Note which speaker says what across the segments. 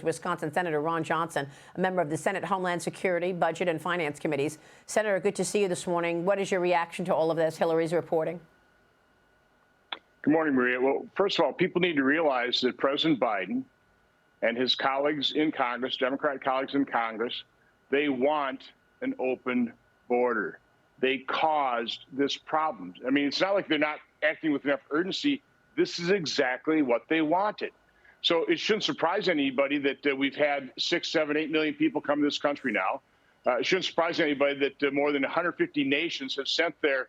Speaker 1: Wisconsin Senator Ron Johnson, a member of the Senate Homeland Security, Budget and Finance Committees. Senator, good to see you this morning. What is your reaction to all of this Hillary's reporting?
Speaker 2: Good morning, Maria. Well, first of all, people need to realize that President Biden and his colleagues in Congress, Democratic colleagues in Congress, they want an open border. They caused this problem. I mean, it's not like they're not acting with enough urgency. This is exactly what they wanted. So it shouldn't surprise anybody that we've had 6, 7, 8 million people come to this country now. It shouldn't surprise anybody that more than 150 nations have sent their,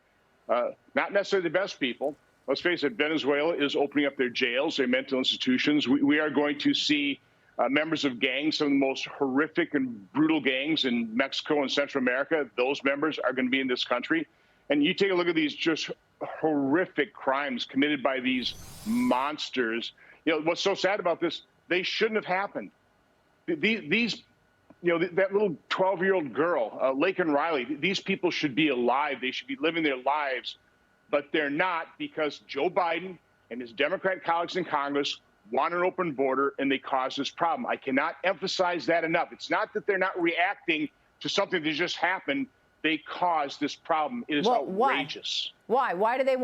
Speaker 2: not necessarily the best people. Let's face it, Venezuela is opening up their jails, their mental institutions. We are going to see members of gangs, some of the most horrific and brutal gangs in Mexico and Central America. Those members are going to be in this country. And you take a look at these just horrific crimes committed by these monsters. You know, what's so sad about this, they shouldn't have happened. These, you know, that little 12-year-old girl, Laken Riley, these people should be alive. They should be living their lives, but they're not, because Joe Biden and his Democrat colleagues in Congress want an open border, and they caused this problem. I cannot emphasize that enough. It's not that they're not reacting to something that just happened. They caused this problem. It is outrageous.
Speaker 1: Why? Why do they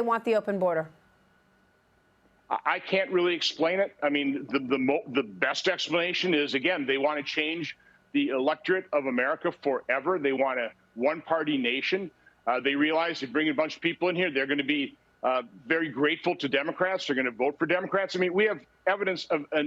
Speaker 1: want the open border?
Speaker 2: I can't really explain it. I mean, the best explanation is, again, they want to change the electorate of America forever. They want a one-party nation. They realize they bring a bunch of people in here, they're going to be very grateful to Democrats. They're going to vote for Democrats. I mean, we have evidence of a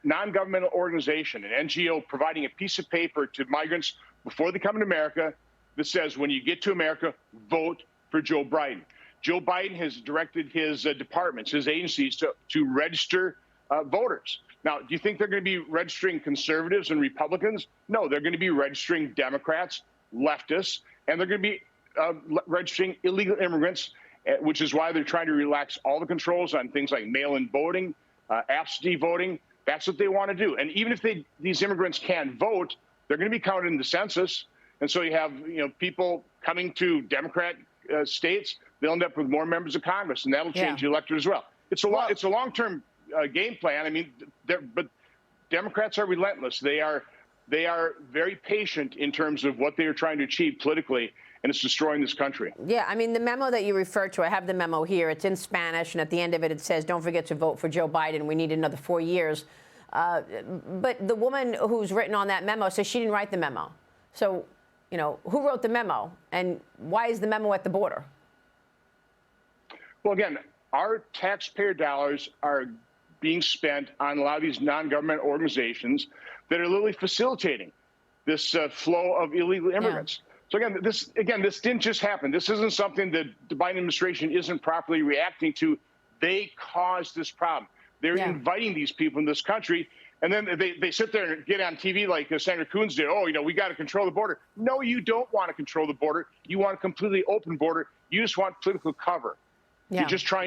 Speaker 2: non-governmental organization, an NGO, providing a piece of paper to migrants before they come to America that says, when you get to America, vote for Joe Biden. Joe Biden has directed his departments, his agencies, to register voters. Now, do you think they're going to be registering conservatives and Republicans? No, they're going to be registering Democrats, leftists, and they're going to be registering illegal immigrants, which is why they're trying to relax all the controls on things like mail-in voting, absentee voting. That's what they want to do. And even if these immigrants can't vote, they're going to be counted in the census. And so you have, you know, people coming to Democrat states. They'll end up with more members of Congress, and that'll change the electorate as well. It's a long-term game plan. I mean, but Democrats are relentless. They are very patient in terms of what they are trying to achieve politically, and it's destroying this country.
Speaker 1: Yeah, I mean, the memo that you referred to, I have the memo here. It's in Spanish, and at the end of it, it says, don't forget to vote for Joe Biden. We need another 4 years. But the woman who's written on that memo says she didn't write the memo. So, you know, who wrote the memo, and why is the memo at the border?
Speaker 2: Well, again, our taxpayer dollars are being spent on a lot of these non-government organizations that are literally facilitating this flow of illegal immigrants. So again, this didn't just happen. This isn't something that the Biden administration isn't properly reacting to. They caused this problem. They're inviting these people in this country, and then they sit there and get on TV like Senator Coons did. Oh, you know, we got to control the border. No, you don't want to control the border. You want a completely open border. You just want political cover. Yeah.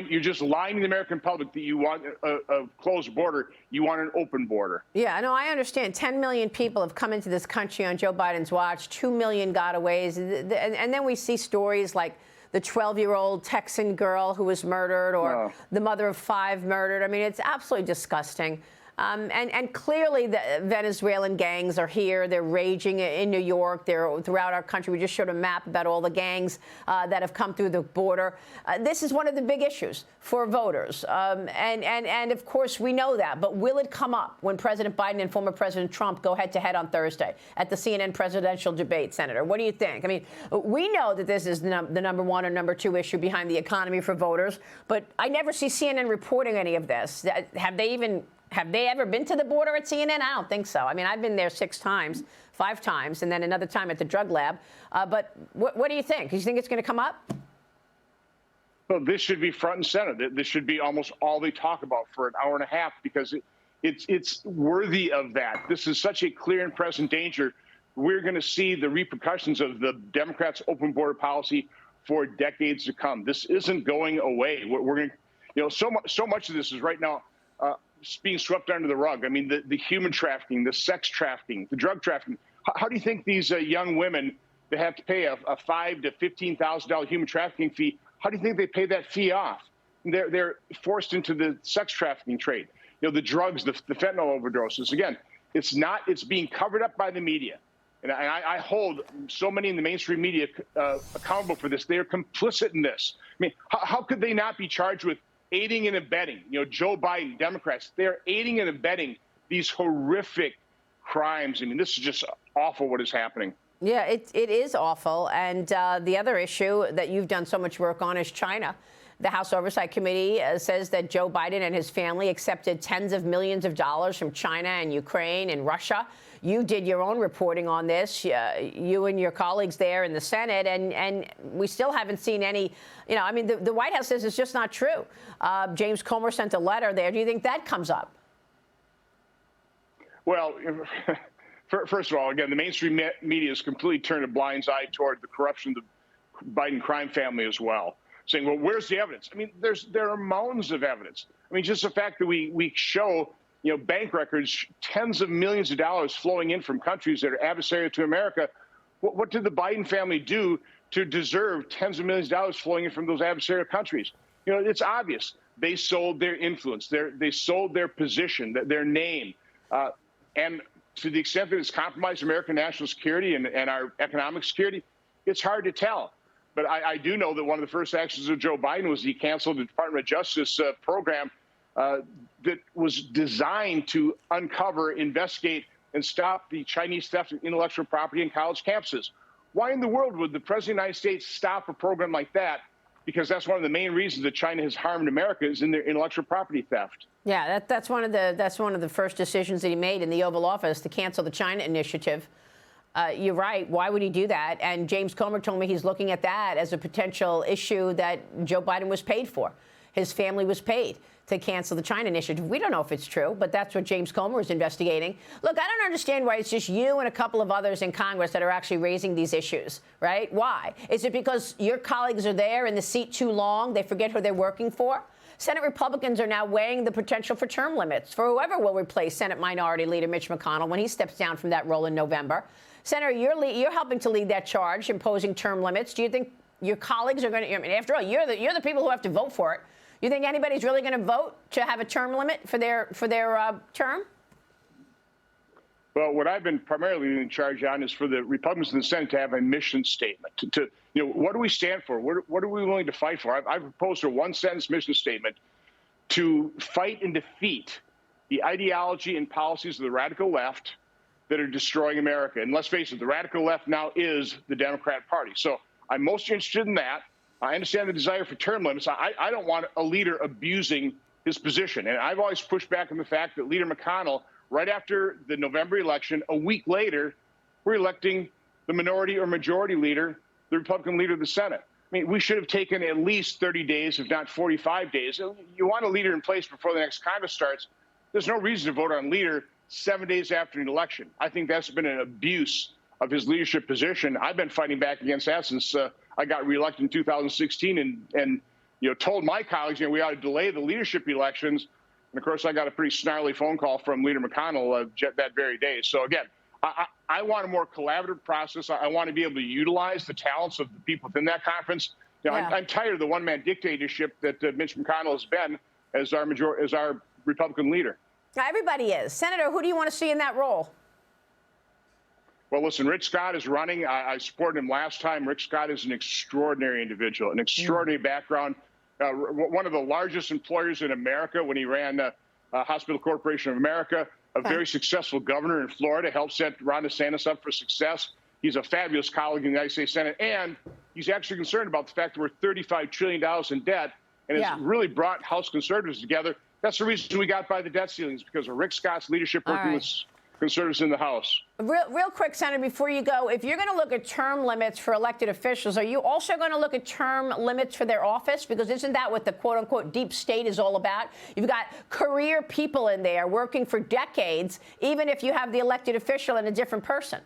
Speaker 2: You're just lying to the American public that you want a closed border. You want an open border.
Speaker 1: Yeah, no, I understand. 10 million people have come into this country on Joe Biden's watch. 2 million gotaways. And then we see stories like the 12-year-old Texan girl who was murdered, or the mother of 5 murdered. I mean, it's absolutely disgusting. And clearly the Venezuelan gangs are here. They're raging in New York. They're throughout our country. We just showed a map about all the gangs that have come through the border. This is one of the big issues for voters. And of course, we know that. But will it come up when President Biden and former President Trump go head-to-head on Thursday at the CNN presidential debate, Senator? What do you think? I mean, we know that this is the number 1 or number 2 issue behind the economy for voters. But I never see CNN reporting any of this. Have they ever been to the border at CNN? I don't think so. I mean, I've been there 5 times, and then another time at the drug lab. But what do you think? Do you think it's going to come up?
Speaker 2: Well, this should be front and center. This should be almost all they talk about for an hour and a half, because it's worthy of that. This is such a clear and present danger. We're going to see the repercussions of the Democrats' open border policy for decades to come. This isn't going away. We're going to, you know, so much of this is right now being swept under the rug. I mean, the human trafficking, the sex trafficking, the drug trafficking. How do you think these young women that have to pay a $5,000 to $15,000 human trafficking fee, how do you think they pay that fee off? They're forced into the sex trafficking trade. the drugs, the fentanyl overdoses. Again, it's being covered up by the media. And I hold so many in the mainstream media accountable for this. They are complicit in this. I mean, how could they not be charged with aiding and abetting? Joe Biden, Democrats, they're aiding and abetting these horrific crimes. I mean, this is just awful what is happening.
Speaker 1: Yeah, it is awful. And the other issue that you've done so much work on is China. The House Oversight Committee says that Joe Biden and his family accepted tens of millions of dollars from China and Ukraine and Russia. You did your own reporting on this, you and your colleagues there in the Senate, and we still haven't seen any, I mean, the White House says it's just not true. James Comer sent a letter there. Do you think that comes up?
Speaker 2: Well, first of all, again, the mainstream media has completely turned a blind eye toward the corruption of the Biden crime family as well, saying, well, where's the evidence? I mean, there are mountains of evidence. I mean, just the fact that we show bank records, tens of millions of dollars flowing in from countries that are adversarial to America. What did the Biden family do to deserve tens of millions of dollars flowing in from those adversarial countries? It's obvious. They sold their influence. They sold their position, their name. And to the extent that it's compromised American national security and our economic security, it's hard to tell. But I do know that one of the first actions of Joe Biden was he canceled the Department of Justice program that was designed to uncover, investigate, and stop the Chinese theft of intellectual property in college campuses. Why in the world would the President of the United States stop a program like that? Because that's one of the main reasons that China has harmed America is in their intellectual property theft.
Speaker 1: Yeah, that's one of the first decisions that he made in the Oval Office, to cancel the China initiative. You're right. Why would he do that? And James Comer told me he's looking at that as a potential issue that Joe Biden was paid for. His family was paid to cancel the China initiative. We don't know if it's true, but that's what James Comer is investigating. Look, I don't understand why it's just you and a couple of others in Congress that are actually raising these issues, right? Why? Is it because your colleagues are there in the seat too long? They forget who they're working for? Senate Republicans are now weighing the potential for term limits for whoever will replace Senate Minority Leader Mitch McConnell when he steps down from that role in November. Senator, you're helping to lead that charge, imposing term limits. Do you think your colleagues are going to, I mean, after all, you're the people who have to vote for it. You think anybody's really going to vote to have a term limit for their term?
Speaker 2: Well, what I've been primarily in charge on is for the Republicans in the Senate to have a mission statement. What do we stand for? What are we willing to fight for? I've proposed a one-sentence mission statement to fight and defeat the ideology and policies of the radical left that are destroying America. And let's face it, the radical left now is the Democrat Party. So I'm most interested in that. I understand the desire for term limits. I don't want a leader abusing his position. And I've always pushed back on the fact that Leader McConnell, right after the November election, a week later, we're electing the minority or majority leader, the Republican leader of the Senate. I mean, we should have taken at least 30 days, if not 45 days. You want a leader in place before the next Congress starts. There's no reason to vote on leader 7 days after an election. I think that's been an abuse of his leadership position. I've been fighting back against that since I got reelected in 2016 and told my colleagues, we ought to delay the leadership elections. And of course, I got a pretty snarly phone call from Leader McConnell that very day. So again, I want a more collaborative process. I want to be able to utilize the talents of the people within that conference. I'm tired of the one-man dictatorship that Mitch McConnell has been as our Republican leader.
Speaker 1: Everybody is. Senator, who do you want to see in that role?
Speaker 2: Well, listen, Rick Scott is running. I supported him last time. Rick Scott is an extraordinary individual, an extraordinary background. One of the largest employers in America when he ran Hospital Corporation of America, a very successful governor in Florida, helped set Ron DeSantis up for success. He's a fabulous colleague in the United States Senate, and he's actually concerned about the fact that we're $35 trillion in debt, and it's really brought House conservatives together. That's the reason we got by the debt ceilings, because of Rick Scott's leadership working with conservatives in the House.
Speaker 1: Real quick, Senator, before you go, if you're going to look at term limits for elected officials, are you also going to look at term limits for their office? Because isn't that what the quote-unquote deep state is all about? You've got career people in there working for decades, even if you have the elected official and a different person.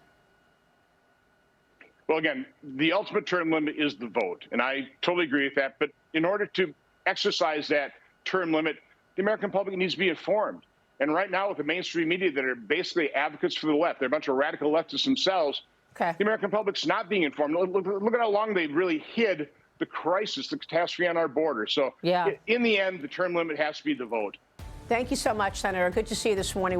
Speaker 2: Well, again, the ultimate term limit is the vote, and I totally agree with that. But in order to exercise that term limit, the American public needs to be informed. And right now, with the mainstream media that are basically advocates for the left, they're a bunch of radical leftists themselves. The American public's not being informed. Look at how long they've really hid the crisis, the catastrophe on our border. So in the end, the term limit has to be the vote.
Speaker 1: Thank you so much, Senator. Good to see you this morning.